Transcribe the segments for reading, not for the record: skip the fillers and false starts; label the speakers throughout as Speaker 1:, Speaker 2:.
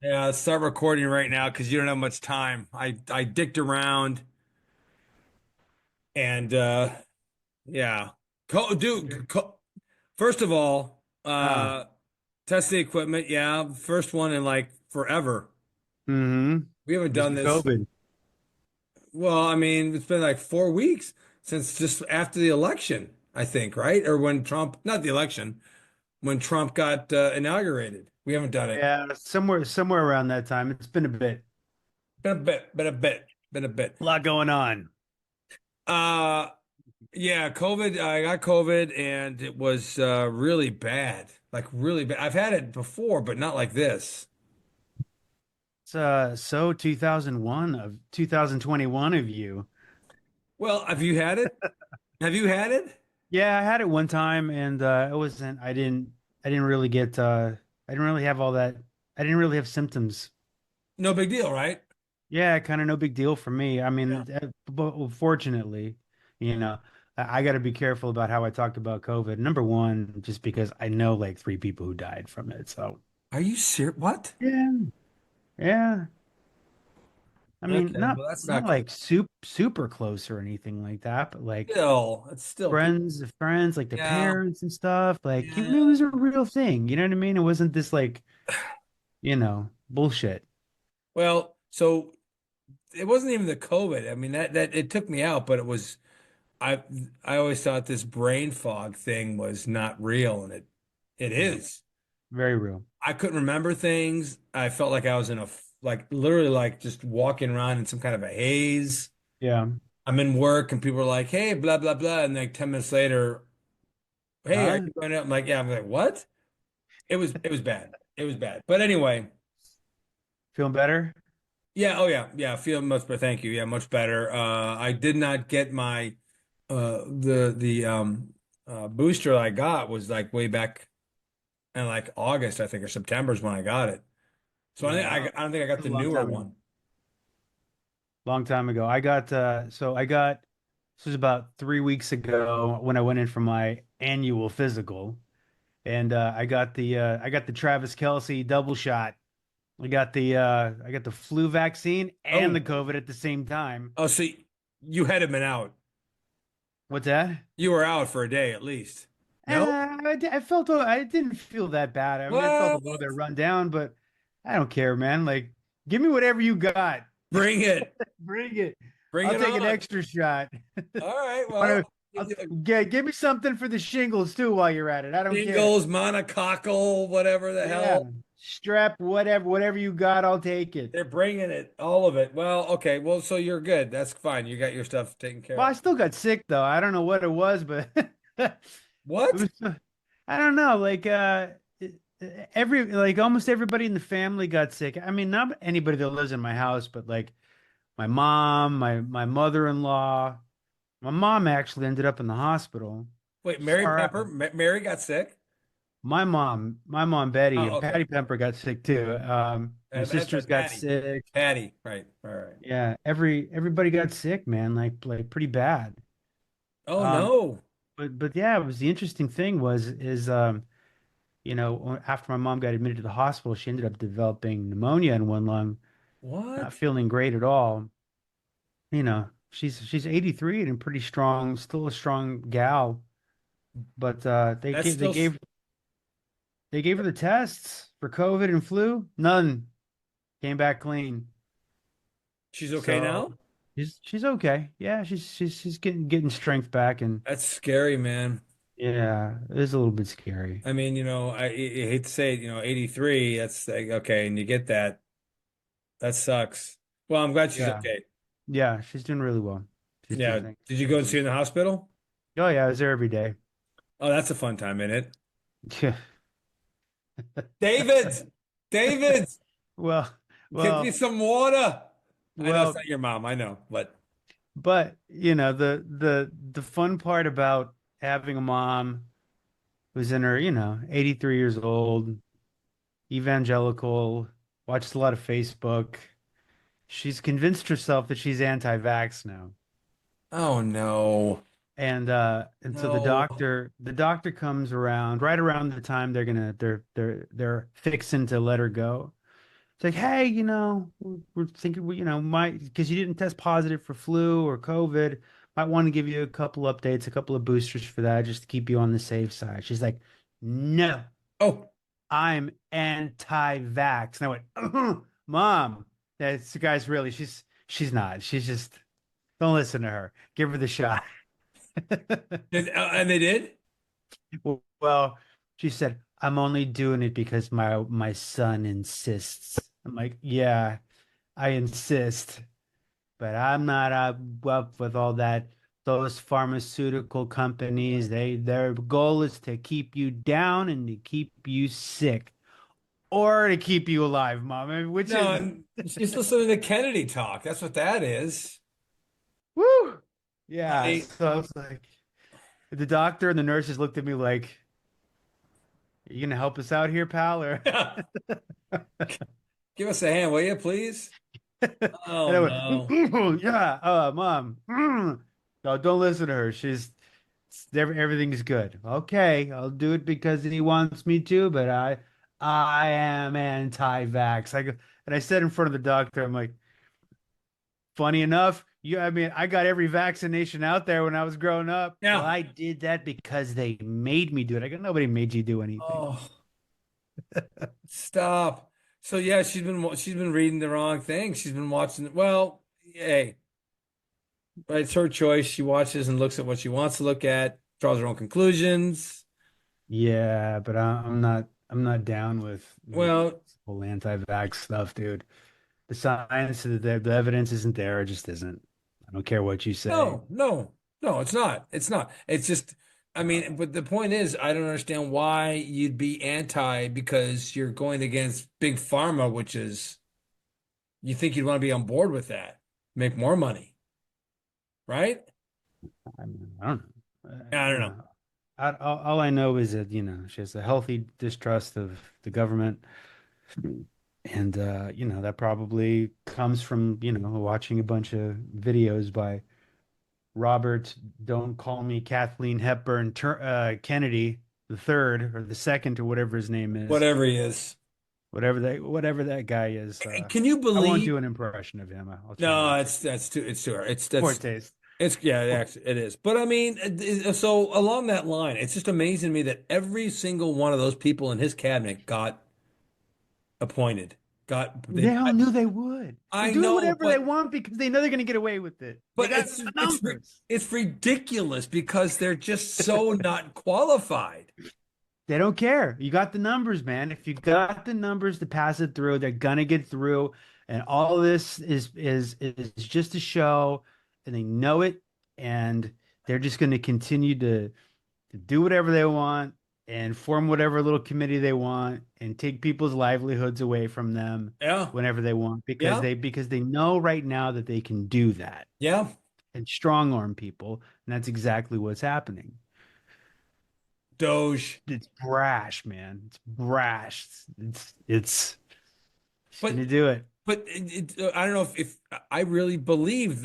Speaker 1: Yeah, let's start recording right now because you don't have much time. I dicked around and yeah. Dude, first of all,
Speaker 2: Ah,
Speaker 1: test the equipment. Yeah, first one in like forever.
Speaker 2: mm-hmm.
Speaker 1: We haven't
Speaker 2: Because
Speaker 1: done
Speaker 2: of
Speaker 1: this.
Speaker 2: COVID.
Speaker 1: Well, I mean, it's been like 4 weeks since just after the election, I think, right? Or when Trump, not the election, when Trump got inaugurated. We haven't done it.
Speaker 2: Yeah, somewhere around that time. It's been a bit.
Speaker 1: Been a bit, been a bit, been a bit.
Speaker 2: A lot going on.
Speaker 1: Uh, Yeah, COVID. I got COVID and it was really bad. Like really bad. I've had it before, but not like this.
Speaker 2: It's so 2001 of 2021 of you.
Speaker 1: Well, have you had it? Have you had it?
Speaker 2: Yeah, I had it one time and it wasn't I didn't really get I didn't really have all that I didn't really have symptoms.
Speaker 1: No big deal, right?
Speaker 2: Yeah, kind of no big deal for me. I
Speaker 1: Yeah.
Speaker 2: mean, but fortunately, you know, I got to be careful about how I talk about COVID. Number one, just because I know like three people who died from it. So,
Speaker 1: Are you serious? What?
Speaker 2: yeah, yeah. I mean,
Speaker 1: Okay,
Speaker 2: not
Speaker 1: well that's
Speaker 2: not
Speaker 1: not good.
Speaker 2: like super close or anything like that, but like
Speaker 1: Still, it's still people.
Speaker 2: friends, like the
Speaker 1: Yeah,
Speaker 2: parents and stuff. Like, it
Speaker 1: yeah.
Speaker 2: was a real thing. You know what I mean? It wasn't this like, bullshit.
Speaker 1: Well, so it wasn't even the COVID. I mean that it took me out, but it was I I always thought this brain fog thing was not real, and it
Speaker 2: Yeah,
Speaker 1: is.
Speaker 2: very real.
Speaker 1: I couldn't remember things. I felt like I was in like literally like just walking around in some kind of a haze.
Speaker 2: Yeah.
Speaker 1: I'm in work and people are like, "Hey, blah blah blah," and like 10 minutes later, "Hey, are
Speaker 2: Huh?
Speaker 1: you going out?" I'm like, "Yeah." I'm like, "What?" It was bad. It was bad. But anyway,
Speaker 2: Feeling better?
Speaker 1: yeah. Oh yeah, yeah. I feel much better. Thank you. Yeah, much better. I did not get my the booster I got was like way back in like August, I think, or September is when I got it. So
Speaker 2: Yeah.
Speaker 1: I don't think I got
Speaker 2: That was
Speaker 1: the
Speaker 2: a long
Speaker 1: newer
Speaker 2: time ago.
Speaker 1: one.
Speaker 2: Long time ago. I got this was about 3 weeks ago when I went in for my annual physical, and I got the Travis Kelce double shot. I got the flu vaccine and the
Speaker 1: Oh.
Speaker 2: COVID at the same time.
Speaker 1: Oh, so you had been out.
Speaker 2: What's that?
Speaker 1: You were out for a day at least. No?
Speaker 2: I felt I didn't feel that bad. I mean, I felt a little
Speaker 1: What?
Speaker 2: bit run down, but I don't care, man. Like, give me whatever you got.
Speaker 1: Bring it.
Speaker 2: Bring it.
Speaker 1: Bring
Speaker 2: I'll
Speaker 1: it
Speaker 2: take an
Speaker 1: on.
Speaker 2: extra shot.
Speaker 1: All right.
Speaker 2: Wanna,
Speaker 1: Well,
Speaker 2: give me something for the shingles too while you're at it. I don't care.
Speaker 1: Bengals, monococcal, whatever the
Speaker 2: Yeah.
Speaker 1: hell.
Speaker 2: Strep, whatever you got, I'll take it.
Speaker 1: They're bringing it, all of it. Well, okay. Well, so you're good. That's fine. You got your stuff taken care
Speaker 2: Well, I
Speaker 1: of.
Speaker 2: still got sick though. I don't know what it was, but it
Speaker 1: What?
Speaker 2: was I don't know, like every like almost everybody in the family got sick. I mean, not anybody that lives in my house, but like my mom, my mother-in-law. My mom actually ended up in the hospital.
Speaker 1: Wait,
Speaker 2: She's
Speaker 1: Mary
Speaker 2: all right.
Speaker 1: Pepper? Mary got sick?
Speaker 2: My mom Betty and
Speaker 1: Oh, okay.
Speaker 2: Patty Pemper got sick too. My
Speaker 1: That's
Speaker 2: sisters
Speaker 1: right.
Speaker 2: got
Speaker 1: Patty.
Speaker 2: sick.
Speaker 1: Patty. Right. All right.
Speaker 2: Yeah, everybody got sick, man, like pretty bad.
Speaker 1: Oh,
Speaker 2: Um,
Speaker 1: no.
Speaker 2: but yeah, it was the interesting thing was is after my mom got admitted to the hospital, she ended up developing pneumonia in one lung, not
Speaker 1: What?
Speaker 2: feeling great at all. She's 83 and pretty strong, still a strong gal, but
Speaker 1: That's still,
Speaker 2: they gave her the tests for COVID and flu, none came back clean.
Speaker 1: she's okay
Speaker 2: So
Speaker 1: now?
Speaker 2: she's okay. Yeah, she's getting strength back, and
Speaker 1: That's scary, man.
Speaker 2: yeah, it is a little bit scary.
Speaker 1: I mean, I hate to say it, 83, that's like, okay, and you get that. That sucks. Well, I'm glad she's
Speaker 2: Yeah.
Speaker 1: okay.
Speaker 2: Yeah, she's doing really well. She's doing
Speaker 1: Yeah.
Speaker 2: things.
Speaker 1: Did you go and see her in the hospital?
Speaker 2: Oh yeah, I was there every day.
Speaker 1: Oh, that's a fun time in it.
Speaker 2: Yeah.
Speaker 1: David, David,
Speaker 2: Well,
Speaker 1: get me
Speaker 2: well,
Speaker 1: some water. I know it's
Speaker 2: well,
Speaker 1: not your mom, I know, but
Speaker 2: but the fun part about having a mom who's in her, 83 years old, evangelical, watches a lot of Facebook. She's convinced herself that she's anti-vax now.
Speaker 1: oh no.
Speaker 2: And so
Speaker 1: No.
Speaker 2: the doctor comes around right around the time they're fixing to let her go. It's like, hey, we're thinking, might because you didn't test positive for flu or COVID, might want to give you a couple updates, a couple of boosters for that, just to keep you on the safe side. She's like, no,
Speaker 1: Oh,
Speaker 2: I'm anti-vax. And I went, Mom, that's the guy's really, she's not. She's just, don't listen to her. Give her the shot.
Speaker 1: and they did?
Speaker 2: Well, she said, I'm only doing it because my son insists. I'm like, yeah, I insist. But I'm not up with all that. Those pharmaceutical companies, their goal is to keep you down and to keep you sick or to keep you alive, Mom. I mean, which
Speaker 1: No,
Speaker 2: is it?
Speaker 1: I'm just listening to Kennedy talk. That's what that is.
Speaker 2: Woo! Yeah.
Speaker 1: I,
Speaker 2: So I was like, the doctor and the nurses looked at me like, "Are you gonna help us out here, pal?" Or
Speaker 1: give us a hand, will you, please?
Speaker 2: and
Speaker 1: Oh
Speaker 2: I
Speaker 1: no.
Speaker 2: went, yeah, Mom. No, don't listen to her. Everything's good. Okay, I'll do it because he wants me to, but I am anti-vax. And I said in front of the doctor, I'm like, funny enough, I mean, I got every vaccination out there when I was growing up. Well,
Speaker 1: Yeah.
Speaker 2: I did that because they made me do it. I go, nobody made you do anything.
Speaker 1: Oh, stop. So yeah, she's been reading the wrong thing. She's been watching. Well, hey, right, it's her choice. She watches and looks at what she wants to look at, draws her own conclusions.
Speaker 2: Yeah, but I'm not down with
Speaker 1: Well,
Speaker 2: this whole anti-vax stuff, dude. The science, the evidence isn't there. It just isn't. I don't care what you say.
Speaker 1: no, no, no, it's not. It's not. It's just, I mean, but the point is, I don't understand why you'd be anti because you're going against big pharma, which is you think you'd want to be on board with that, make more money, right?
Speaker 2: I mean, I don't know.
Speaker 1: I don't know.
Speaker 2: All I know is that, she has a healthy distrust of the government. And, that probably comes from, watching a bunch of videos by Robert, don't call me Kathleen Hepburn Kennedy the third or the second or whatever his name is.
Speaker 1: Whatever he is.
Speaker 2: Whatever that guy is.
Speaker 1: Can you
Speaker 2: I won't
Speaker 1: believe?
Speaker 2: do an impression of him. I'll try
Speaker 1: No,
Speaker 2: not to.
Speaker 1: it's too hard.
Speaker 2: Poor taste.
Speaker 1: It's yeah, actually it is. But I mean, so along that line, it's just amazing to me that every single one of those people in his cabinet got appointed. They
Speaker 2: They all knew they would. They're
Speaker 1: I
Speaker 2: doing
Speaker 1: know,
Speaker 2: whatever they want because they know they're going to get away with it. They
Speaker 1: but
Speaker 2: got the numbers.
Speaker 1: it's ridiculous because they're just so not qualified.
Speaker 2: They don't care. You got the numbers, man. If you got the numbers to pass it through, they're gonna get through. And all of this is just a show, and they know it, and they're just gonna continue to do whatever they want and form whatever little committee they want and take people's livelihoods away from them
Speaker 1: Yeah,
Speaker 2: whenever they want
Speaker 1: yeah,
Speaker 2: because they know right now that they can do that
Speaker 1: yeah.
Speaker 2: and strong arm people, and that's exactly what's happening.
Speaker 1: Doge.
Speaker 2: It's brash, man. It's brash. It's she's
Speaker 1: But
Speaker 2: gonna do it.
Speaker 1: I don't know if I really believe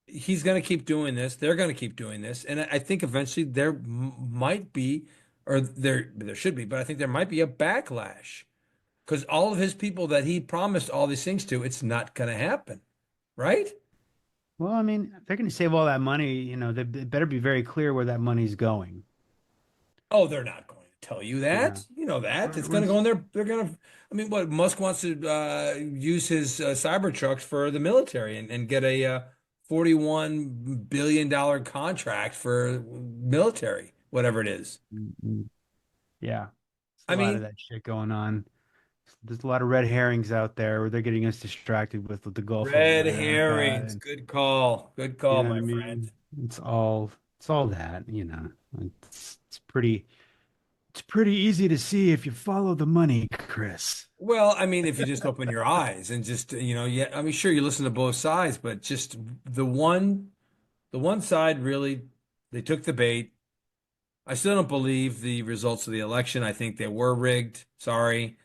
Speaker 1: he's going to keep doing this. They're going to keep doing this, and I think eventually there might be, or there should be, but I think there might be a backlash because all of his people that he promised all these things to, it's not going to happen, right?
Speaker 2: Well, I mean, if they're gonna save all that money, they better be very clear where that money's going.
Speaker 1: Oh, they're not going to tell you
Speaker 2: Yeah.
Speaker 1: that. You know that
Speaker 2: Where-
Speaker 1: it's going to go
Speaker 2: where's-
Speaker 1: in there. They're going to. I mean, what Musk wants to use his cyber trucks for the military and get a $41 billion contract for military, whatever it is.
Speaker 2: Yeah. There's a
Speaker 1: I
Speaker 2: lot of
Speaker 1: mean,
Speaker 2: that shit going on. There's a lot of red herrings out there where they're getting us distracted with the Gulf of
Speaker 1: red
Speaker 2: America
Speaker 1: herrings.
Speaker 2: and
Speaker 1: Good call. Good
Speaker 2: you
Speaker 1: call,
Speaker 2: know what I
Speaker 1: my friend.
Speaker 2: mean? It's all that. It's pretty easy to see if you follow the money, Chris.
Speaker 1: Well, I mean, if you just open your eyes and just, yeah, I mean, sure, you listen to both sides, but just the one side really, they took the bait. I still don't believe the results of the election. I think they were rigged. Sorry.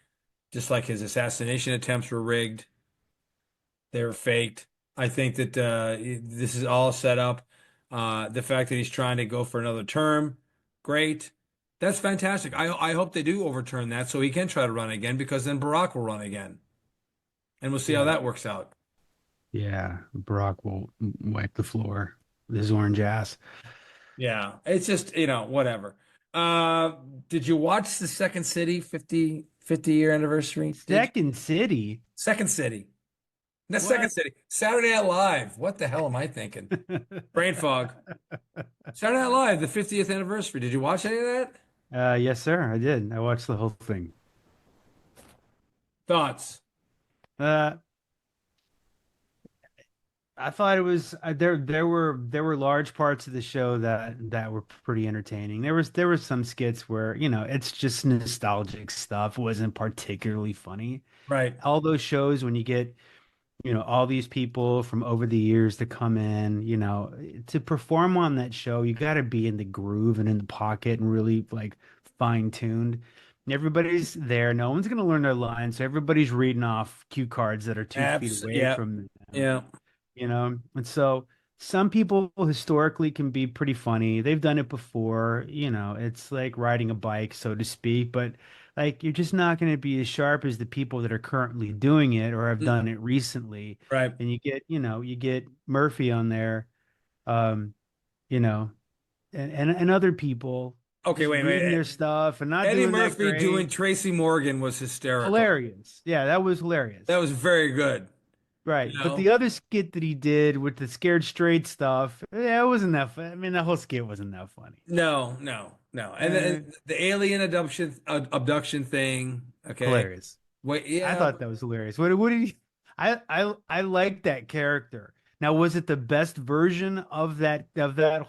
Speaker 1: Just like his assassination attempts were rigged. They were faked. I think that this is all set up. The fact that he's trying to go for another term, great. That's fantastic. I hope they do overturn that so he can try to run again because then Barack will run again. And we'll see how
Speaker 2: Yeah.
Speaker 1: that works out.
Speaker 2: Yeah. Barack will wipe the floor with his orange ass.
Speaker 1: Yeah, it's just, whatever. Uh, did you watch the Second City 50 year anniversary? Did you?
Speaker 2: Second City.
Speaker 1: Second City. That's Second
Speaker 2: What?
Speaker 1: City. Saturday Night Live. What the hell am I thinking? Brain fog. Saturday Night Live, the 50th anniversary. Did you watch any of that?
Speaker 2: Yes, sir. I did. I watched the whole thing.
Speaker 1: Thoughts?
Speaker 2: Uh, I thought it was there. There were large parts of the show that were pretty entertaining. There were some skits where it's just nostalgic stuff. It wasn't particularly funny.
Speaker 1: Right.
Speaker 2: All those shows when you get all these people from over the years to come in, to perform on that show, you got to be in the groove and in the pocket and really like fine-tuned. And everybody's there. No one's going to learn their lines. So everybody's reading off cue cards that are 2 feet
Speaker 1: Apps.
Speaker 2: away
Speaker 1: Yeah.
Speaker 2: from them,
Speaker 1: Yeah.
Speaker 2: And so some people historically can be pretty funny. They've done it before, it's like riding a bike, so to speak, but like you're just not going to be as sharp as the people that are currently doing it or have
Speaker 1: Mm,
Speaker 2: done it recently.
Speaker 1: right.
Speaker 2: And you get Murphy on there, um, you know, and other people
Speaker 1: Okay,
Speaker 2: just
Speaker 1: wait,
Speaker 2: reading
Speaker 1: wait.
Speaker 2: their stuff and not
Speaker 1: Eddie
Speaker 2: doing that
Speaker 1: Murphy doing
Speaker 2: great.
Speaker 1: Tracy Morgan was hysterical.
Speaker 2: Hilarious. Yeah, that was
Speaker 1: That
Speaker 2: hilarious.
Speaker 1: was very good. You
Speaker 2: Right. But the
Speaker 1: know?
Speaker 2: other skit that he did with the scared straight stuff, yeah, it wasn't that fun. I mean, the whole skit wasn't that funny.
Speaker 1: No, no, no. And
Speaker 2: Uh,
Speaker 1: the alien abduction thing. Okay.
Speaker 2: Hilarious.
Speaker 1: Wait,
Speaker 2: I
Speaker 1: yeah.
Speaker 2: thought that was hilarious. What did he I liked that character. Now, was it the best version of that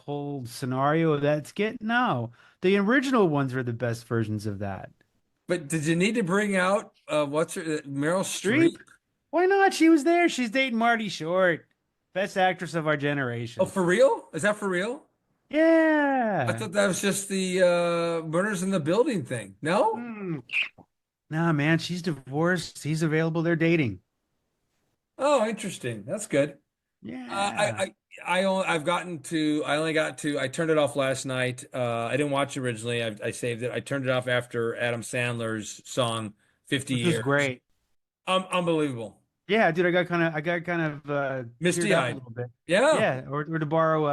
Speaker 2: whole scenario of that skit? No. The original ones were the best versions of that.
Speaker 1: But did you need to bring out what's her Meryl
Speaker 2: Streep?
Speaker 1: Streep?
Speaker 2: Why not? She was there. She's dating Marty Short. Best actress of our
Speaker 1: Oh,
Speaker 2: generation.
Speaker 1: for real? Is that for real? I
Speaker 2: Yeah.
Speaker 1: thought that was just the murders in the building thing. No?
Speaker 2: Hmm. Nah, man, she's divorced. He's available. They're dating.
Speaker 1: Oh, interesting. That's good.
Speaker 2: Yeah.
Speaker 1: I've gotten to I only got to I turned it off last night. I didn't watch it originally. I saved it. I turned it off after Adam Sandler's song 50
Speaker 2: Which was
Speaker 1: Years.
Speaker 2: great.
Speaker 1: Unbelievable.
Speaker 2: Yeah, dude, I got kind of teared up a
Speaker 1: Misty-eyed.
Speaker 2: little bit.
Speaker 1: Yeah.
Speaker 2: Yeah, or to borrow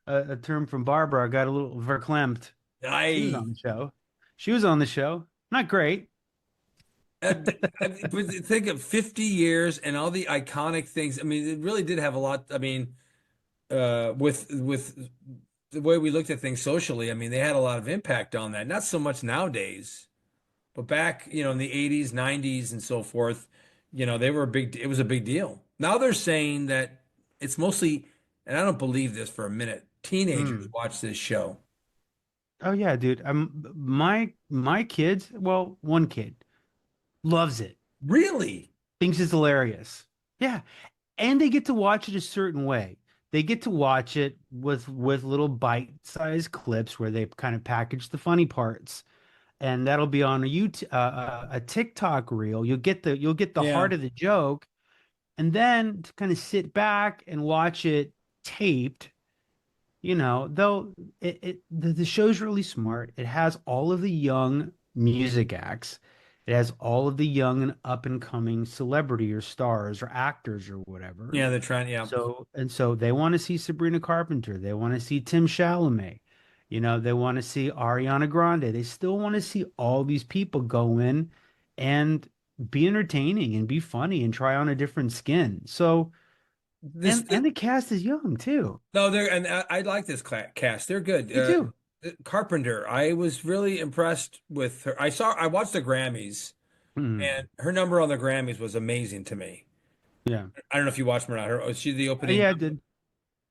Speaker 2: a term from Barbara, I got a little verklempt. She was on
Speaker 1: I
Speaker 2: the show. She was on the show. Not great.
Speaker 1: but think of 50 years and all the iconic things. I mean, it really did have a lot. I mean, with the way we looked at things socially, I mean, they had a lot of impact on that. Not so much nowadays, but back, in the 80s, 90s, and so forth, they were a big. It was a big deal. Now they're saying that it's mostly, and I don't believe this for a minute. Teenagers
Speaker 2: Mm.
Speaker 1: watch this show.
Speaker 2: Oh yeah, dude. My kids, well, one kid loves it.
Speaker 1: Really?
Speaker 2: Thinks it's hilarious. Yeah. And they get to watch it a certain way. They get to watch it with little bite-sized clips where they kind of package the funny parts. And that'll be on a TikTok reel. You'll get the
Speaker 1: Yeah.
Speaker 2: heart of the joke, and then to kind of sit back and watch it taped. Though the show's really smart. It has all of the young music acts. It has all of the young and up and coming celebrity or stars or actors or whatever.
Speaker 1: Yeah, they're trying. Yeah.
Speaker 2: So they want to see Sabrina Carpenter. They want to see Tim Chalamet. They want to see Ariana Grande. They still want to see all these people go in and be entertaining and be funny and try on a different skin. So
Speaker 1: This,
Speaker 2: and the cast is young too.
Speaker 1: no, they're and I like this cast. They're good.
Speaker 2: Me too.
Speaker 1: Carpenter, I was really impressed with her. I watched the Grammys,
Speaker 2: Hmm.
Speaker 1: and her number on the Grammys was amazing to me.
Speaker 2: Yeah.
Speaker 1: I don't know if you watched her or not. She's the opening,
Speaker 2: Yeah, I did.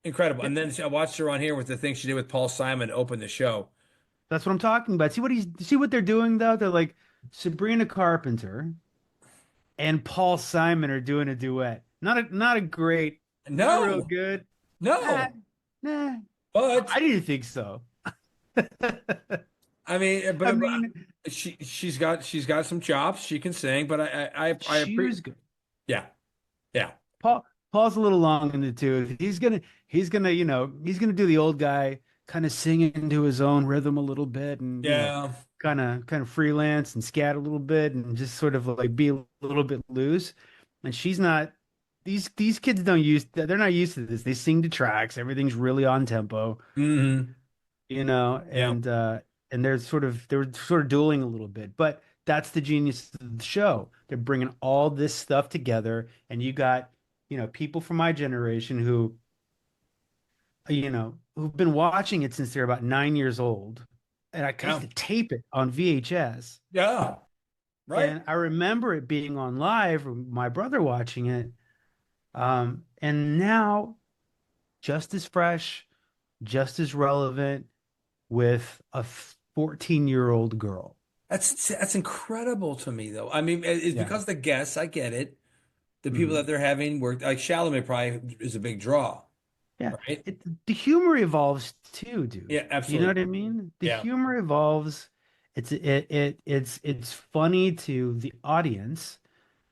Speaker 1: incredible.
Speaker 2: Yeah,
Speaker 1: And then I watched her on here with the thing she did with Paul Simon to open the show.
Speaker 2: that's what I'm talking about. See what they're doing though? They're like Sabrina Carpenter and Paul Simon are doing a duet. Not a great, not real
Speaker 1: No,
Speaker 2: good. Ah,
Speaker 1: no,
Speaker 2: nah.
Speaker 1: but
Speaker 2: I didn't think so.
Speaker 1: I mean,
Speaker 2: I
Speaker 1: but
Speaker 2: mean,
Speaker 1: she's got some chops. She can sing, but I
Speaker 2: she
Speaker 1: appreciate.
Speaker 2: was good.
Speaker 1: Yeah, yeah.
Speaker 2: Paul Paul's a little long in the tooth. He's gonna do the old guy, kind of sing into his own rhythm a little bit, and
Speaker 1: Yeah.
Speaker 2: kind of freelance and scat a little bit, and just sort of like be a little bit loose. And she's not. These kids don't use. They're not used to this. They sing to tracks. Everything's really on tempo,
Speaker 1: Hmm. Yeah.
Speaker 2: and they're sort of dueling a little bit. But that's the genius of the show. They're bringing all this stuff together, and you got, people from my generation who've been watching it since they're about 9 years old. And I used
Speaker 1: Yeah.
Speaker 2: to tape it on VHS.
Speaker 1: Yeah. Right.
Speaker 2: And I remember it being on live, or my brother watching it. And now, just as fresh, just as relevant with a 14-year-old girl.
Speaker 1: That's incredible to me, though. I mean, it's
Speaker 2: Yeah.
Speaker 1: because the guests, I get it. The people that
Speaker 2: Mhm.
Speaker 1: they're having work, like Chalamet probably is a big draw,
Speaker 2: Yeah.
Speaker 1: right?
Speaker 2: The humor evolves too, dude.
Speaker 1: Yeah,
Speaker 2: You know
Speaker 1: absolutely.
Speaker 2: what I mean? The
Speaker 1: Yeah.
Speaker 2: humor evolves. It's funny to the audience.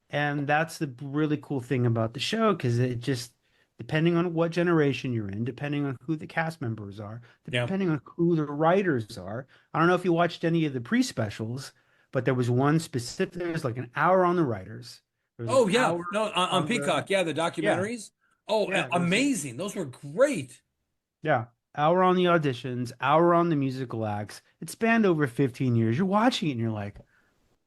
Speaker 2: And that's the really cool thing about the show, because it just, depending on what generation you're in, depending on who the cast members are,
Speaker 1: Yeah.
Speaker 2: depending on who the writers are. I don't know if you watched any of the pre-specials, but there was one specific, there was like an hour on the writers. There was an
Speaker 1: Oh, yeah.
Speaker 2: hour
Speaker 1: No, on
Speaker 2: on the,
Speaker 1: Peacock. Yeah, the
Speaker 2: yeah,
Speaker 1: documentaries. Oh,
Speaker 2: yeah, there was,
Speaker 1: amazing. Those were great.
Speaker 2: yeah, hour on the auditions, hour on the musical acts. It spanned over 15 years. You're watching it and you're like,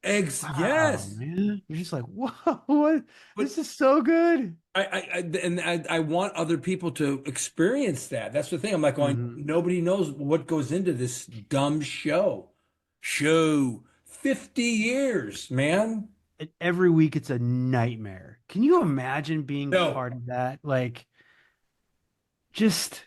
Speaker 2: wow,
Speaker 1: Yes.
Speaker 2: man. You're just like, whoa, what?
Speaker 1: But
Speaker 2: This is so good.
Speaker 1: I want other people to experience that. That's the thing. I'm like going,
Speaker 2: Mhm.
Speaker 1: nobody knows what goes into this dumb show. Show 50 years, man.
Speaker 2: And every week it's a nightmare. Can you imagine being
Speaker 1: No,
Speaker 2: part of that? Like, just,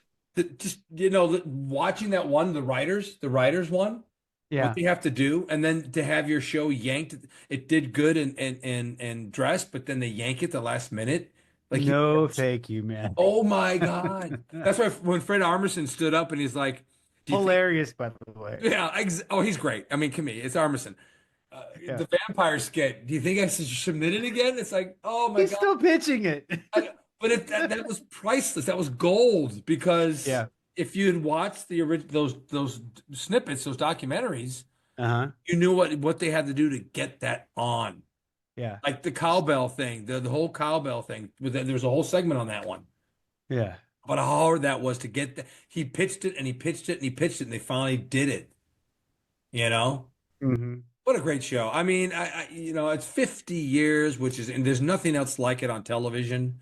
Speaker 1: just watching that one, the writers one, what
Speaker 2: yeah,
Speaker 1: they have to do, and then to have your show yanked. It did good and dressed, but then they yank it the last minute. Like you,
Speaker 2: no thank you, man.
Speaker 1: oh my God. That's why when Fred Armisen stood up and he's like, "Do you think?"
Speaker 2: Hilarious, by the way.
Speaker 1: Yeah, oh, he's great. I mean, come here, it's Armisen.
Speaker 2: Yeah.
Speaker 1: The vampire skit. Do you think I should submit it again? It's like, oh my
Speaker 2: He's
Speaker 1: God.
Speaker 2: still pitching it.
Speaker 1: But that was priceless. That was gold because
Speaker 2: Yeah.
Speaker 1: if you had watched the original those snippets, those documentaries,
Speaker 2: Uh-huh.
Speaker 1: you knew what they had to do to get that on.
Speaker 2: Yeah.
Speaker 1: Like the cowbell thing, the whole cowbell thing. There was a whole segment on that one.
Speaker 2: Yeah.
Speaker 1: But how hard that was to get that. He pitched it and he pitched it and he pitched it and they finally did it. You know?
Speaker 2: Hmm.
Speaker 1: What a great show. I mean, it's 50 years, and there's nothing else like it on television.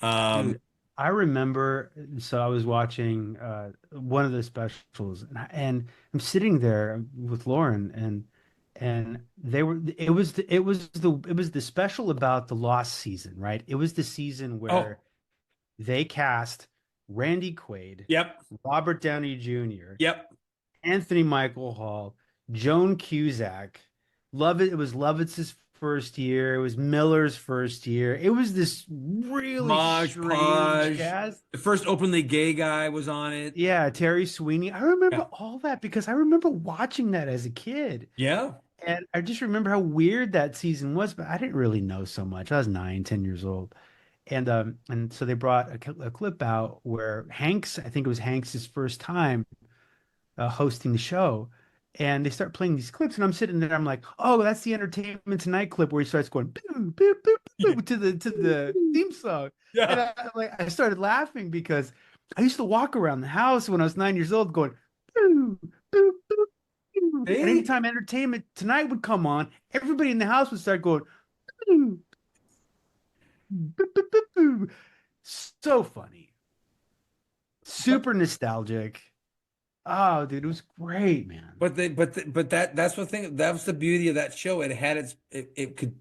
Speaker 1: Um,
Speaker 2: Dude, I remember, so I was watching one of the specials, and I'm sitting there with Lauren, and it was the special about the lost season, right? It was the season
Speaker 1: oh,
Speaker 2: where they cast Randy Quaid,
Speaker 1: yep,
Speaker 2: Robert Downey Jr.,
Speaker 1: yep.
Speaker 2: Anthony Michael Hall, Joan Cusack. Lovett, it was Lovett's first year. It was Miller's first year. It was this really
Speaker 1: Maj,
Speaker 2: strange
Speaker 1: Paj.
Speaker 2: cast.
Speaker 1: The first openly gay guy was on it.
Speaker 2: Yeah, Terry Sweeney. I remember
Speaker 1: Yeah.
Speaker 2: all that because I remember watching that as a kid.
Speaker 1: Yeah.
Speaker 2: And I just remember how weird that season was, but I didn't really know so much. I was 9, 10 years old. And so they brought a clip out where Hanks, I think it was Hanks's first time hosting the show. And they start playing these clips, and I'm sitting there. I'm like, "Oh, that's the Entertainment Tonight clip where he starts going boo, boo, boo, boo, to the theme song." And
Speaker 1: Yeah.
Speaker 2: I started laughing because I used to walk around the house when I was 9 years old, going boo, boo, boo, boo. And
Speaker 1: See?
Speaker 2: anytime Entertainment Tonight would come on, everybody in the house would start going boo, boo, boo, boo, boo. So funny,
Speaker 1: But
Speaker 2: super nostalgic. Oh, dude, it was great, man.
Speaker 1: that's the thing. That was the beauty of that show. It could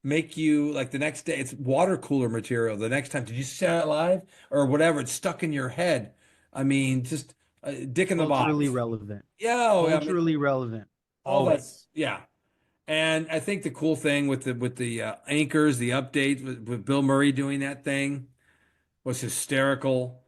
Speaker 1: make you like the next day. It's water cooler material. The next time, did you see it live or whatever? It's stuck in your head. I mean, just Dick in the
Speaker 2: Culturally
Speaker 1: box.
Speaker 2: relevant.
Speaker 1: Yeah. Oh, I mean,
Speaker 2: Culturally relevant.
Speaker 1: all that.
Speaker 2: Always.
Speaker 1: Yeah. And I think the cool thing with the anchors, the updates with Bill Murray doing that thing was hysterical.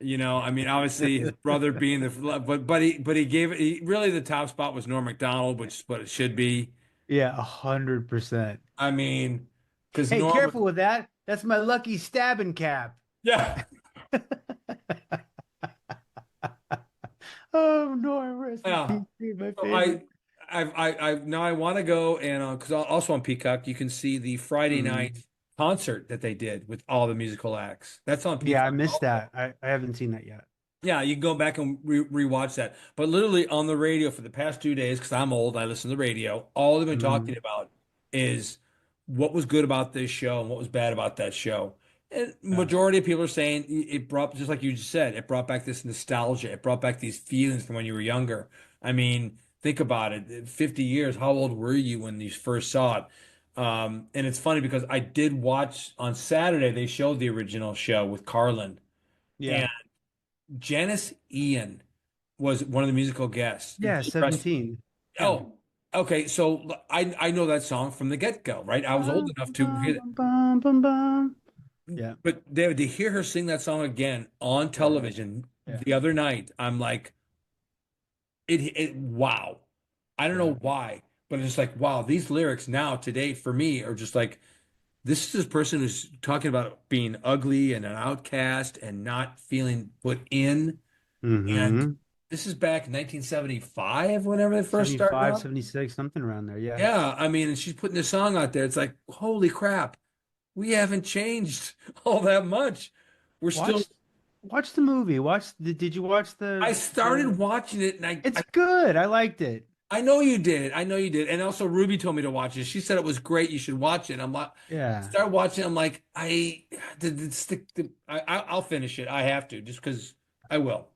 Speaker 1: I mean, obviously his brother being but he gave it. Really, the top spot was Norm Macdonald, which is what it should be.
Speaker 2: Yeah, 100%.
Speaker 1: I mean, because
Speaker 2: Hey,
Speaker 1: Norm,
Speaker 2: careful with that. That's my lucky stabbing cap.
Speaker 1: Yeah.
Speaker 2: Oh no, rest in
Speaker 1: Yeah.
Speaker 2: peace, my
Speaker 1: So
Speaker 2: favorite.
Speaker 1: I now I want to go and because also on Peacock you can see the Friday
Speaker 2: Mm.
Speaker 1: night concert that they did with all the musical acts. That's on
Speaker 2: Yeah, I
Speaker 1: Peacock
Speaker 2: missed
Speaker 1: also.
Speaker 2: that. I haven't seen that yet.
Speaker 1: Yeah, you can go back and rewatch that. But literally on the radio for the past 2 days, because I'm old, I listen to the radio. All they've been talking
Speaker 2: Mm.
Speaker 1: about is what was good about this show and what was bad about that show. And
Speaker 2: Yeah.
Speaker 1: majority of people are saying it brought, just like you just said, it brought back this nostalgia. It brought back these feelings from when you were younger. I mean, think about it. 50 years, how old were you when you first saw it? And it's funny because I did watch on Saturday, they showed the original show with Carlin.
Speaker 2: Yeah.
Speaker 1: Janice Ian was one of the musical guests.
Speaker 2: Yeah, 17. Yeah.
Speaker 1: Oh, okay. So I know that song from the get-go, right? I was old
Speaker 2: Bum,
Speaker 1: enough to
Speaker 2: bum,
Speaker 1: hear it.
Speaker 2: bum, bum, bum, bum. Yeah.
Speaker 1: But David, to hear her sing that song again on
Speaker 2: Yeah.
Speaker 1: television
Speaker 2: Yeah.
Speaker 1: the other night, I'm like, wow. I don't know
Speaker 2: Yeah.
Speaker 1: why, but it's just like, wow, these lyrics now today for me are just like, this is this person who's talking about being ugly and an outcast and not feeling put in. And
Speaker 2: Mm-hmm.
Speaker 1: this is back in 1975, whenever they first started
Speaker 2: 75,
Speaker 1: out.
Speaker 2: 76, something around there. Yeah.
Speaker 1: Yeah, I mean, and she's putting this song out there. It's like, holy crap, we haven't changed all that much. We're still.
Speaker 2: Watch watch the movie. Did you watch
Speaker 1: I
Speaker 2: the
Speaker 1: started watching it, and
Speaker 2: It's good. I liked it.
Speaker 1: I know you did. I know you did. And also, Ruby told me to watch it. She said it was great. You should watch it. I'm like,
Speaker 2: Yeah.
Speaker 1: start watching. I'm like, I'll finish it. I have to, just because I will.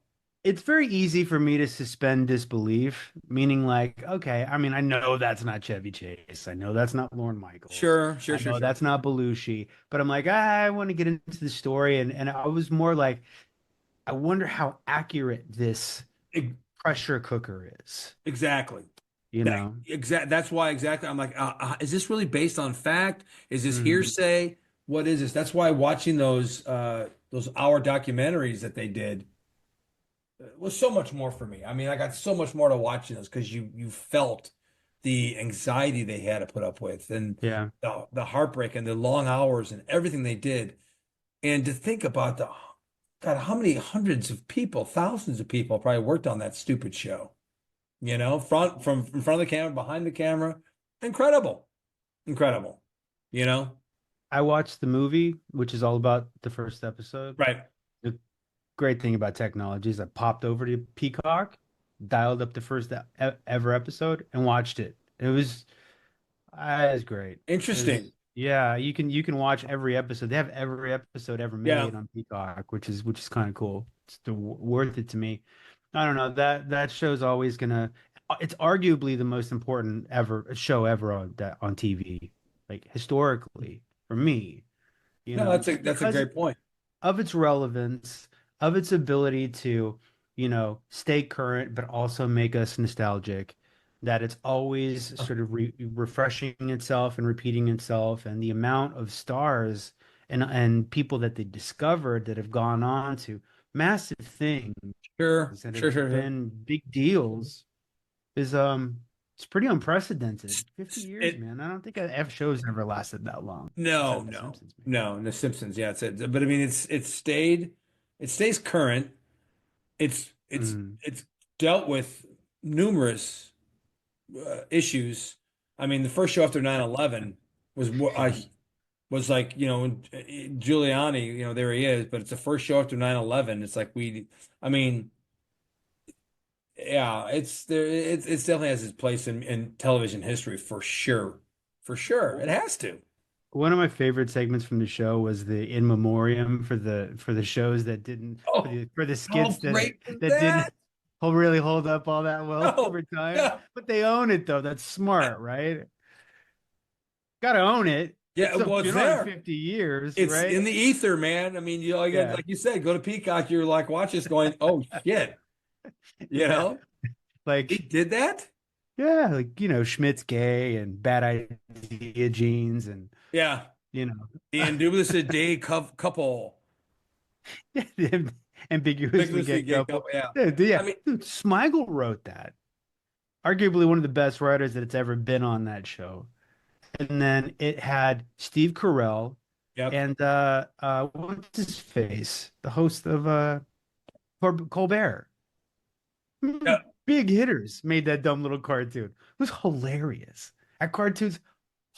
Speaker 2: It's very easy for me to suspend disbelief, meaning like, okay, I mean, I know that's not Chevy Chase. I know that's not Lorne Michaels.
Speaker 1: Sure, sure,
Speaker 2: I
Speaker 1: sure,
Speaker 2: know
Speaker 1: sure.
Speaker 2: that's not Belushi, but I'm like, I want to get into the story. And I was more like, I wonder how accurate this
Speaker 1: E-
Speaker 2: pressure cooker is,
Speaker 1: Exactly.
Speaker 2: you
Speaker 1: That
Speaker 2: know?
Speaker 1: That's why exactly. I'm like, is this really based on fact? Is this
Speaker 2: Mhm.
Speaker 1: hearsay? What is this? That's why watching those hour documentaries that they did was so much more for me. I mean, I got so much more to watching this because you felt the anxiety they had to put up with and
Speaker 2: Yeah.
Speaker 1: the heartbreak and the long hours and everything they did. And to think about God, how many hundreds of people, thousands of people probably worked on that stupid show. From in front of the camera, behind the camera. Incredible. Incredible. You know?
Speaker 2: I watched the movie, which is all about the first episode.
Speaker 1: Right.
Speaker 2: The great thing about technology is I popped over to Peacock, dialed up the first ever episode, and watched it. It was great. It
Speaker 1: Interesting.
Speaker 2: was yeah. You can watch every episode. They have every episode ever
Speaker 1: Yeah.
Speaker 2: made on Peacock, which is kind of cool. It's worth it to me. I don't know that show's always gonna. It's arguably the most important ever show ever on TV, like historically for me.
Speaker 1: No,
Speaker 2: Just
Speaker 1: that's a
Speaker 2: because
Speaker 1: great point.
Speaker 2: of its relevance, of its ability to, stay current, but also make us nostalgic, that it's always sort of refreshing itself and repeating itself, and the amount of stars and people that they discovered that have gone on to massive things
Speaker 1: Sure.
Speaker 2: that
Speaker 1: Sure,
Speaker 2: have
Speaker 1: sure, sure.
Speaker 2: been big deals is it's pretty unprecedented. 50 years,
Speaker 1: It
Speaker 2: man. I don't think a F show's ever lasted that long,
Speaker 1: no,
Speaker 2: except The
Speaker 1: no,
Speaker 2: Simpsons, maybe.
Speaker 1: no. The Simpsons, yeah, but I mean it stays current.
Speaker 2: Mm,
Speaker 1: It's dealt with numerous issues. I mean, the first show after 9/11 was was like, Giuliani, there he is, but it's the first show after 9/11. It's like I mean, yeah, it's there. It's definitely has its place in television history for sure. For sure. It has to.
Speaker 2: One of my favorite segments from the show was the in memoriam for the shows that didn't
Speaker 1: Oh,
Speaker 2: for the
Speaker 1: how
Speaker 2: skits
Speaker 1: great was
Speaker 2: that didn't
Speaker 1: that?
Speaker 2: really hold up all that well
Speaker 1: Oh,
Speaker 2: over time.
Speaker 1: yeah.
Speaker 2: But they own it though. That's smart, right? Gotta own it. It's
Speaker 1: Yeah,
Speaker 2: still
Speaker 1: well, it's
Speaker 2: been on
Speaker 1: there.
Speaker 2: 50 years,
Speaker 1: It's in
Speaker 2: right?
Speaker 1: the ether, man. I mean,
Speaker 2: Yeah.
Speaker 1: like you said, go to Peacock, you're like, watch this going, oh shit, you
Speaker 2: Yeah.
Speaker 1: know? He
Speaker 2: Like,
Speaker 1: did that?
Speaker 2: yeah, like, Schmidt's gay and bad idea jeans and
Speaker 1: Yeah.
Speaker 2: you know
Speaker 1: The Indubious Day couple.
Speaker 2: ambiguously
Speaker 1: Vigorously
Speaker 2: gay
Speaker 1: gay
Speaker 2: couple.
Speaker 1: couple. Yeah.
Speaker 2: Yeah.
Speaker 1: I mean,
Speaker 2: Dude, Smigel wrote that. Arguably one of the best writers that it's ever been on that show. And then it had Steve Carell.
Speaker 1: Yep.
Speaker 2: and what's his face? The host of Colbert.
Speaker 1: Yeah,
Speaker 2: Big hitters made that dumb little cartoon. It was hilarious. That cartoon's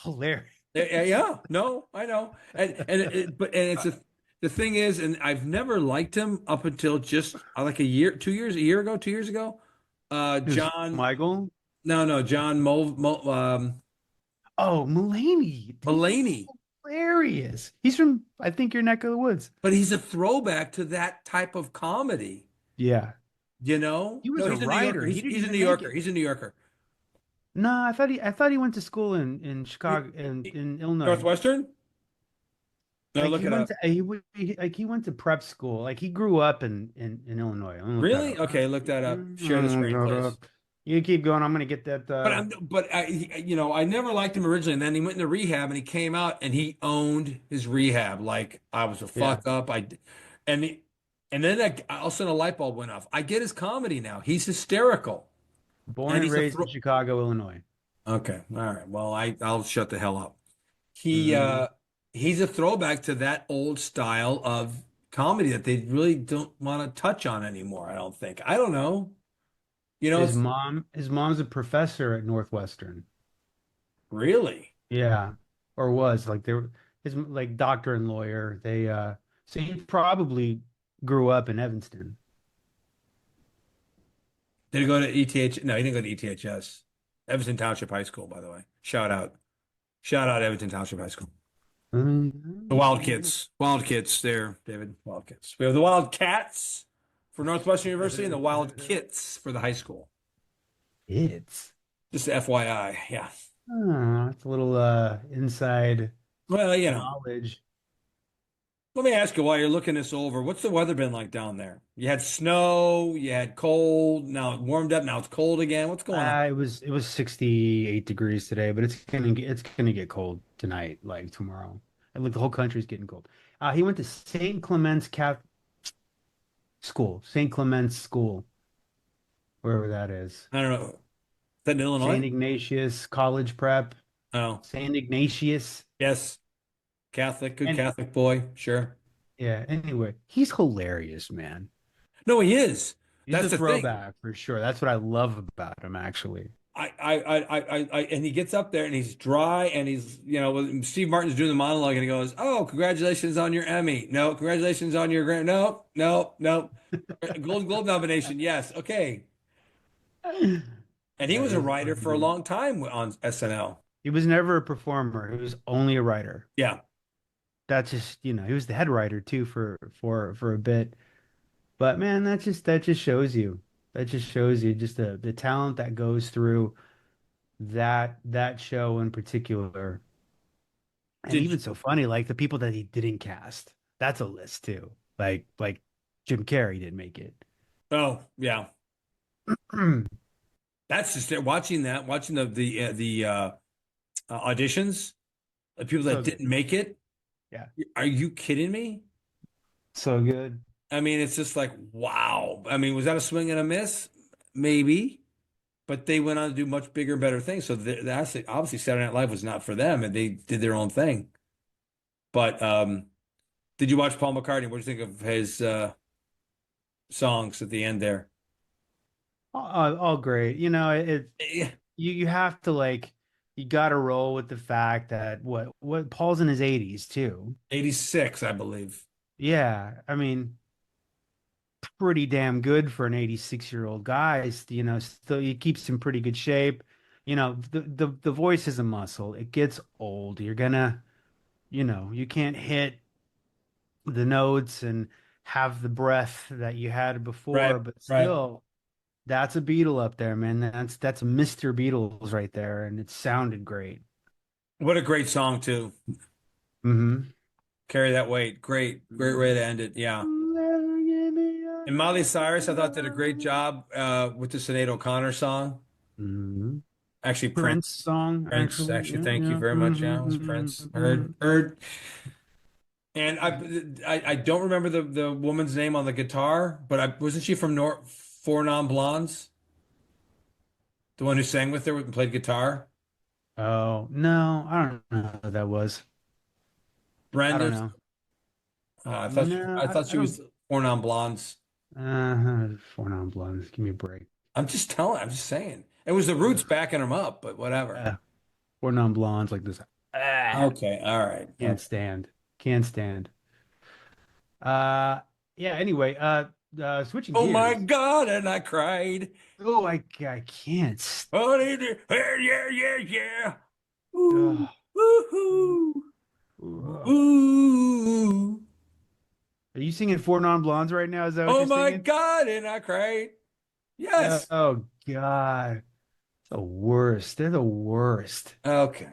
Speaker 2: hilarious.
Speaker 1: yeah, yeah. No, I know. And it's the thing is, and I've never liked him up until just like a year, 2 years, a year ago, 2 years ago.
Speaker 2: It was
Speaker 1: John,
Speaker 2: Michael.
Speaker 1: no, John
Speaker 2: Oh, Mulaney. Dude, he's
Speaker 1: Mulaney.
Speaker 2: hilarious. He's from, I think, your neck of the woods.
Speaker 1: But he's a throwback to that type of comedy,
Speaker 2: Yeah.
Speaker 1: you know?
Speaker 2: He was
Speaker 1: No,
Speaker 2: a
Speaker 1: he's a New Yorker.
Speaker 2: writer. He didn't
Speaker 1: He's a New
Speaker 2: even make
Speaker 1: Yorker.
Speaker 2: it.
Speaker 1: He's a New Yorker.
Speaker 2: No, I thought he went to school in
Speaker 1: He-
Speaker 2: Chicago
Speaker 1: he-
Speaker 2: in Illinois.
Speaker 1: Northwestern? No,
Speaker 2: Like
Speaker 1: look
Speaker 2: he
Speaker 1: it
Speaker 2: went
Speaker 1: up.
Speaker 2: to like he went to prep school. Like he grew up in Illinois. I'm gonna look that
Speaker 1: Really?
Speaker 2: up.
Speaker 1: Okay, look that up. Share the screen, please.
Speaker 2: You keep going. I'm gonna get that.
Speaker 1: But I never liked him originally, and then he went into rehab, and he came out, and he owned his rehab. Like I was a
Speaker 2: Yeah.
Speaker 1: fuck up. And he, and then all of a sudden a light bulb went off. I get his comedy now. He's hysterical,
Speaker 2: Born
Speaker 1: and
Speaker 2: and
Speaker 1: he's a
Speaker 2: raised in
Speaker 1: throw.
Speaker 2: Chicago, Illinois.
Speaker 1: Okay, all right. Well, I'll shut the hell up. He
Speaker 2: Mhm.
Speaker 1: uh he's a throwback to that old style of comedy that they really don't want to touch on anymore. I don't think. I don't know. It's
Speaker 2: His mom's a professor at Northwestern.
Speaker 1: really.
Speaker 2: Yeah, or was like they were his like doctor and lawyer. So he probably grew up in Evanston.
Speaker 1: Did he go to ETH? No, he didn't go to ETHS. Evanston Township High School, by the way. Shout out. Shout out Evanston Township High School. The Wild Kids. Wild Kids there, David. Wild Kids. We have the Wild Cats for Northwestern University and the Wild Kits for the high school.
Speaker 2: It's
Speaker 1: Just FYI. Yeah.
Speaker 2: it's a little inside
Speaker 1: Well,
Speaker 2: knowledge.
Speaker 1: let me ask you while you're looking this over, what's the weather been like down there? You had snow, you had cold, now it warmed up, now it's cold again. What's going on?
Speaker 2: It was 68 degrees today, but it's gonna get cold tonight, like tomorrow. And like the whole country's getting cold. He went to St. Clement's School, wherever that is.
Speaker 1: I don't know. Is that in
Speaker 2: St.
Speaker 1: Illinois?
Speaker 2: Ignatius College Prep.
Speaker 1: Oh,
Speaker 2: St. Ignatius.
Speaker 1: yes. Catholic, good
Speaker 2: And
Speaker 1: Catholic boy. Sure.
Speaker 2: yeah, anyway, he's hilarious, man.
Speaker 1: No, he is.
Speaker 2: He's
Speaker 1: That's
Speaker 2: a
Speaker 1: the thing.
Speaker 2: throwback for sure. That's what I love about him, actually.
Speaker 1: And he gets up there and he's dry and when Steve Martin's doing the monologue and he goes, "Oh, congratulations on your Emmy. No, congratulations on your Grand. No, no, no. Golden Globe nomination. Yes. Okay." And he
Speaker 2: That
Speaker 1: was a
Speaker 2: is
Speaker 1: writer for a
Speaker 2: funny.
Speaker 1: long time on SNL.
Speaker 2: He was never a performer. He was only a writer.
Speaker 1: Yeah.
Speaker 2: That's just, he was the head writer too for a bit. But man, that just shows you. That just shows you just the talent that goes through that show in particular. And
Speaker 1: Did
Speaker 2: even so funny, like the people that he didn't cast. That's a list too. Like Jim Carrey didn't make it.
Speaker 1: Oh, yeah. That's just it. Watching the auditions, the people that
Speaker 2: So good.
Speaker 1: didn't make it.
Speaker 2: Yeah.
Speaker 1: Are you kidding me?
Speaker 2: So good.
Speaker 1: I mean, it's just like, wow. I mean, was that a swing and a miss? Maybe, but they went on to do much bigger and better things. So that's obviously Saturday Night Live was not for them, and they did their own thing. But did you watch Paul McCartney? What do you think of his songs at the end there?
Speaker 2: All great.
Speaker 1: Eh,
Speaker 2: You have to you got to roll with the fact that what Paul's in his 80s too.
Speaker 1: 86, I believe.
Speaker 2: Yeah, I mean, pretty damn good for an 86-year-old guy. Still he keeps in pretty good shape. The voice is a muscle. It gets old. You can't hit the notes and have the breath that you had
Speaker 1: Right,
Speaker 2: before, but
Speaker 1: right.
Speaker 2: still, that's a Beatle up there, man. That's Mr. Beatles right there, and it sounded great.
Speaker 1: What a great song too.
Speaker 2: Hmm.
Speaker 1: Carry that weight. Great way to end it. Yeah. And Miley Cyrus, I thought did a great job with the Sinead O'Connor song.
Speaker 2: Hmm.
Speaker 1: Actually,
Speaker 2: Prince song,
Speaker 1: Prince.
Speaker 2: actually.
Speaker 1: Actually,
Speaker 2: Yeah,
Speaker 1: thank you
Speaker 2: yeah.
Speaker 1: very much. Yeah, it was Prince. Heard. And I don't remember the woman's name on the guitar, but wasn't she from Four Non Blondes? The one who sang with her and played guitar.
Speaker 2: Oh, no, I don't know who that was. I don't
Speaker 1: Brenda's.
Speaker 2: know.
Speaker 1: I
Speaker 2: No,
Speaker 1: thought
Speaker 2: I
Speaker 1: she
Speaker 2: don't.
Speaker 1: was Four Non Blondes.
Speaker 2: Four non-blondes. Give me a break.
Speaker 1: I'm just telling. I'm just saying. It was the Roots
Speaker 2: Ugh.
Speaker 1: backing them up, but whatever.
Speaker 2: Four non-blondes like this.
Speaker 1: Okay. All right.
Speaker 2: Can't stand. Can't stand. Uh, yeah. Anyway, switching
Speaker 1: Oh my
Speaker 2: gears.
Speaker 1: God! And I cried.
Speaker 2: Oh, I can't.
Speaker 1: Oh, yeah, yeah, yeah, yeah. Ooh,
Speaker 2: Ugh.
Speaker 1: woohoo,
Speaker 2: Ugh.
Speaker 1: ooh.
Speaker 2: Are you singing Four Non-Blondes right now? Is that what
Speaker 1: Oh
Speaker 2: you're
Speaker 1: my
Speaker 2: singing?
Speaker 1: God! And I cried. Yes.
Speaker 2: Oh God, the worst. They're the worst.
Speaker 1: Okay.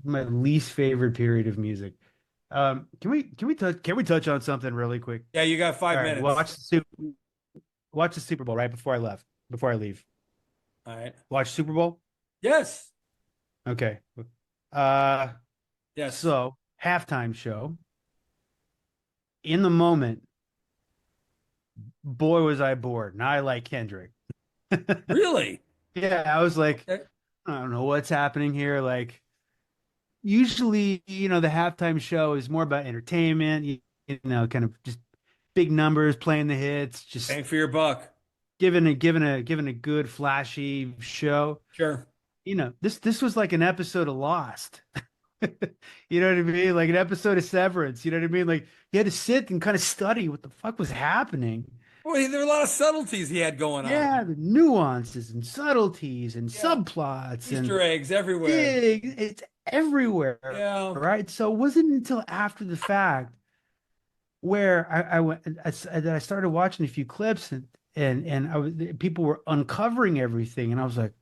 Speaker 2: My least favorite period of music. Can we touch on something really quick?
Speaker 1: Yeah, you got
Speaker 2: All
Speaker 1: five
Speaker 2: right,
Speaker 1: minutes.
Speaker 2: watch the Super Bowl right before I leave.
Speaker 1: All right.
Speaker 2: Watch Super Bowl.
Speaker 1: Yes.
Speaker 2: Okay. Uh,
Speaker 1: Yes.
Speaker 2: so halftime show. In the moment, boy was I bored. And I like Kendrick.
Speaker 1: Really?
Speaker 2: Yeah, I was like,
Speaker 1: Okay.
Speaker 2: I don't know what's happening here. Like, usually, the halftime show is more about entertainment, kind of just big numbers, playing the hits, just
Speaker 1: Bang for your buck.
Speaker 2: giving a good flashy show.
Speaker 1: Sure.
Speaker 2: This was like an episode of Lost. You know what I mean? Like an episode of Severance. You know what I mean? Like you had to sit and kind of study what the fuck was happening.
Speaker 1: Well, there were a lot of subtleties he had going on.
Speaker 2: Yeah, the nuances and subtleties and
Speaker 1: Yeah.
Speaker 2: subplots and
Speaker 1: Easter eggs everywhere.
Speaker 2: big, it's everywhere,
Speaker 1: Yeah.
Speaker 2: right? So it wasn't until after the fact where I went that I started watching a few clips and people were uncovering everything and I was like,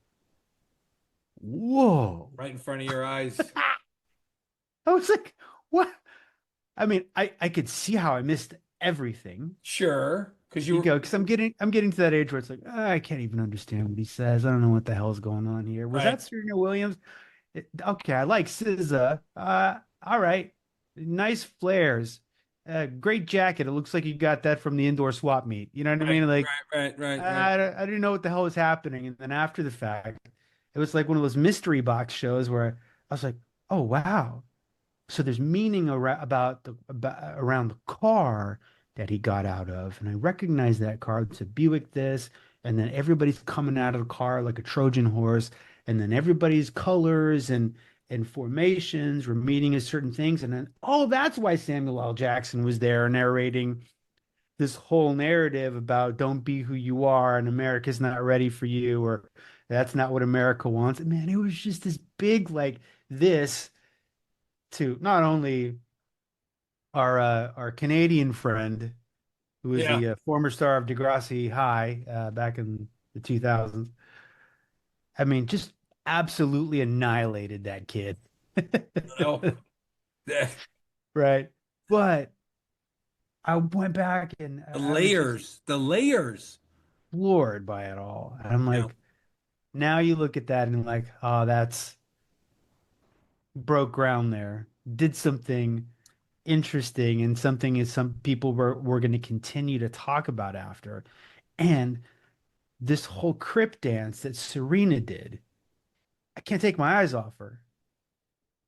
Speaker 2: whoa.
Speaker 1: Right in front of your eyes.
Speaker 2: I was like, what? I mean, I could see how I missed everything.
Speaker 1: Sure. Because you
Speaker 2: You
Speaker 1: were
Speaker 2: go, because I'm getting to that age where it's like, I can't even understand what he says. I don't know what the hell's going on here. Was
Speaker 1: right.
Speaker 2: that Serena Williams? Okay, I like SZA. All right, nice flares. Great jacket. It looks like you got that from the indoor swap meet. You know what I
Speaker 1: Right.
Speaker 2: mean? Like,
Speaker 1: Right.
Speaker 2: I didn't know what the hell was happening. And then after the fact, it was like one of those mystery box shows where I was like, oh wow. So there's meaning around the car that he got out of, and I recognize that car. It's a Buick this, and then everybody's coming out of the car like a Trojan horse, and then everybody's colors and formations were meaning as certain things, and then that's why Samuel L. Jackson was there narrating this whole narrative about don't be who you are, and America's not ready for you, or that's not what America wants. Man, it was just this big like this to not only our Canadian friend, who was
Speaker 1: Yeah.
Speaker 2: the former star of Degrassi High back in the 2000s. I mean, just absolutely annihilated that kid.
Speaker 1: Oh, the
Speaker 2: Right. But I went back and I was just
Speaker 1: layers. The layers.
Speaker 2: floored by it all. And I'm
Speaker 1: Yeah.
Speaker 2: like, now you look at that and like, oh, that's broke ground there. Did something interesting and something is some people were going to continue to talk about after. And this whole crip dance that Serena did, I can't take my eyes off her.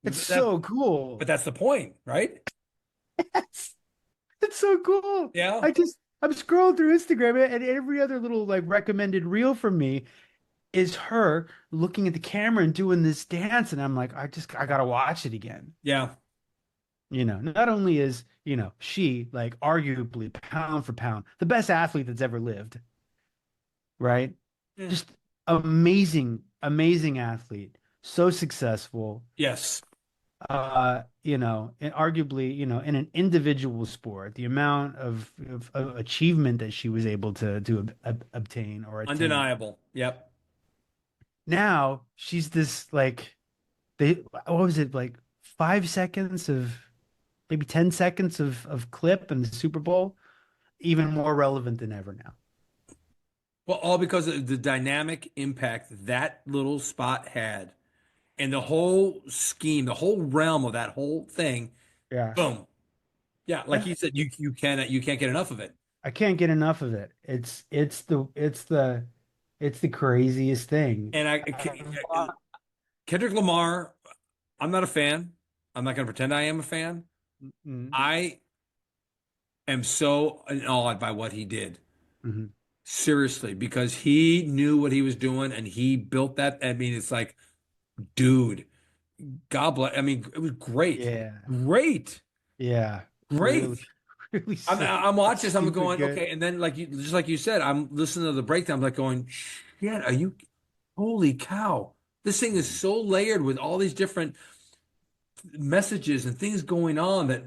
Speaker 2: It's
Speaker 1: But that,
Speaker 2: so
Speaker 1: but
Speaker 2: cool.
Speaker 1: that's the point, right?
Speaker 2: It's, it's so cool.
Speaker 1: Yeah.
Speaker 2: I'm scrolling through Instagram and every other little like recommended reel from me is her looking at the camera and doing this dance. And I'm like, I gotta watch it again.
Speaker 1: Yeah.
Speaker 2: Not only is, she like arguably pound for pound the best athlete that's ever lived, right?
Speaker 1: Mm.
Speaker 2: Just amazing, amazing athlete, so successful,
Speaker 1: Yes.
Speaker 2: and arguably, in an individual sport, the amount of achievement that she was able to obtain or attain.
Speaker 1: Undeniable. Yep.
Speaker 2: Now she's this like what was it like 5 seconds of maybe 10 seconds of clip in the Super Bowl, even more relevant than ever now.
Speaker 1: Well, all because of the dynamic impact that little spot had and the whole scheme, the whole realm of that whole thing.
Speaker 2: Yeah.
Speaker 1: Boom. Yeah, like
Speaker 2: Yeah.
Speaker 1: you said, you can't get enough of it.
Speaker 2: I can't get enough of it. It's the craziest thing.
Speaker 1: And Kendrick Lamar, I'm not a fan. I'm not going to pretend I am a fan,
Speaker 2: Mm,
Speaker 1: I am so awed by what he did.
Speaker 2: mhm.
Speaker 1: Seriously, because he knew what he was doing and he built that. I mean, it's like, dude, God bless. I mean, it was great.
Speaker 2: Yeah.
Speaker 1: Great.
Speaker 2: Yeah.
Speaker 1: Great.
Speaker 2: Really, really
Speaker 1: I'm watching this, I'm
Speaker 2: stupid
Speaker 1: going,
Speaker 2: good.
Speaker 1: okay, and then like you just like you said, I'm listening to the breakdown, I'm like going, shit, are you holy cow. This thing is
Speaker 2: Mhm.
Speaker 1: so layered with all these different messages and things going on that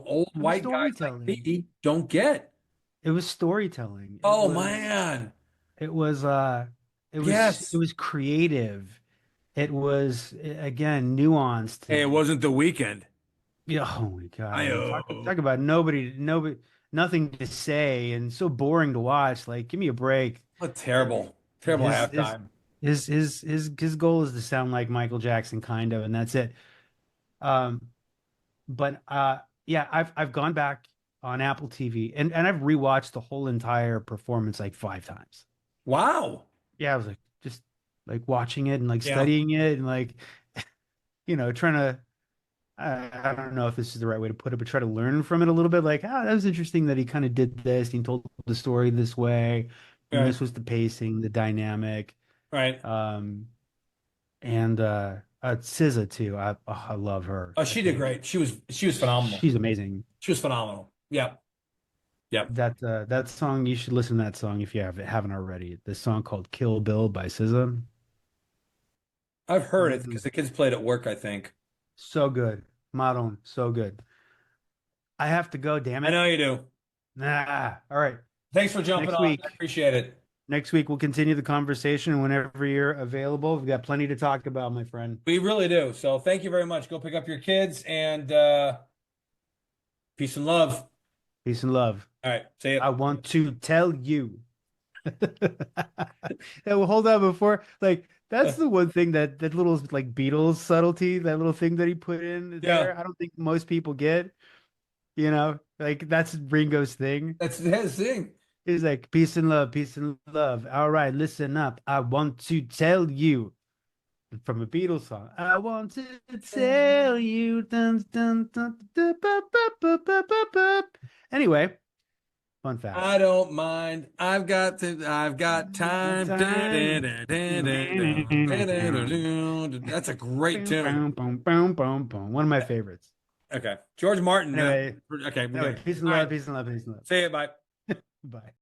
Speaker 1: old
Speaker 2: It was
Speaker 1: white guys like
Speaker 2: storytelling.
Speaker 1: me don't get.
Speaker 2: It was storytelling.
Speaker 1: Oh man.
Speaker 2: It was uh it
Speaker 1: Yes.
Speaker 2: was creative. It was again nuanced
Speaker 1: Hey, it
Speaker 2: and
Speaker 1: wasn't the weekend.
Speaker 2: yeah, oh my
Speaker 1: I
Speaker 2: God. And talk about nobody nothing to say and so boring to watch. Like, give me a break.
Speaker 1: What terrible, terrible
Speaker 2: His his
Speaker 1: halftime.
Speaker 2: his goal is to sound like Michael Jackson, kind of, and that's it. Um, but yeah, I've gone back on Apple TV and I've rewatched the whole entire performance like 5 times.
Speaker 1: Wow.
Speaker 2: Yeah, I was like just like watching it and like
Speaker 1: Yeah.
Speaker 2: studying it and like trying to I don't know if this is the right way to put it, but try to learn from it a little bit. Like, that was interesting that he kind of did this. He told the story this way, and
Speaker 1: Right.
Speaker 2: this was the pacing, the dynamic.
Speaker 1: Right.
Speaker 2: Um, and SZA too. I love her.
Speaker 1: Oh,
Speaker 2: I
Speaker 1: she did
Speaker 2: think
Speaker 1: great. She was phenomenal.
Speaker 2: she's amazing.
Speaker 1: She was phenomenal. Yep. Yep.
Speaker 2: That song, you should listen to that song if you haven't already. The song called "Kill Bill" by SZA.
Speaker 1: I've heard it because
Speaker 2: Mm,
Speaker 1: the kids played at work, I think.
Speaker 2: so good, Maroon, so good. I have to go. Damn
Speaker 1: I
Speaker 2: it.
Speaker 1: know you do.
Speaker 2: Nah. All right.
Speaker 1: Thanks for jumping
Speaker 2: Next
Speaker 1: on. I
Speaker 2: week.
Speaker 1: appreciate it.
Speaker 2: Next week we'll continue the conversation whenever you're available. We've got plenty to talk about, my friend.
Speaker 1: We really do. So thank you very much. Go pick up your kids and peace and love.
Speaker 2: Peace and love.
Speaker 1: All right. See ya.
Speaker 2: I want to tell you. Yeah, well, hold on before like that's the one thing that little like Beatles subtlety, that little thing that he put in
Speaker 1: Yeah.
Speaker 2: there. I don't think most people get, like that's Ringo's thing.
Speaker 1: That's his thing.
Speaker 2: He's like peace and love, peace and love. All right, listen up. I want to tell you from a Beatles song. I want to tell you. Dun, dun, dun, dun, ba, ba, ba, ba, ba, ba. Anyway, fun fact.
Speaker 1: I don't mind. I've got
Speaker 2: Got
Speaker 1: time.
Speaker 2: time.
Speaker 1: That's a great tune.
Speaker 2: One of my favorites.
Speaker 1: Okay. George Martin.
Speaker 2: Anyway,
Speaker 1: Okay, we got
Speaker 2: peace and
Speaker 1: all
Speaker 2: love,
Speaker 1: right.
Speaker 2: peace and love, peace and love.
Speaker 1: See you. Bye.
Speaker 2: Bye.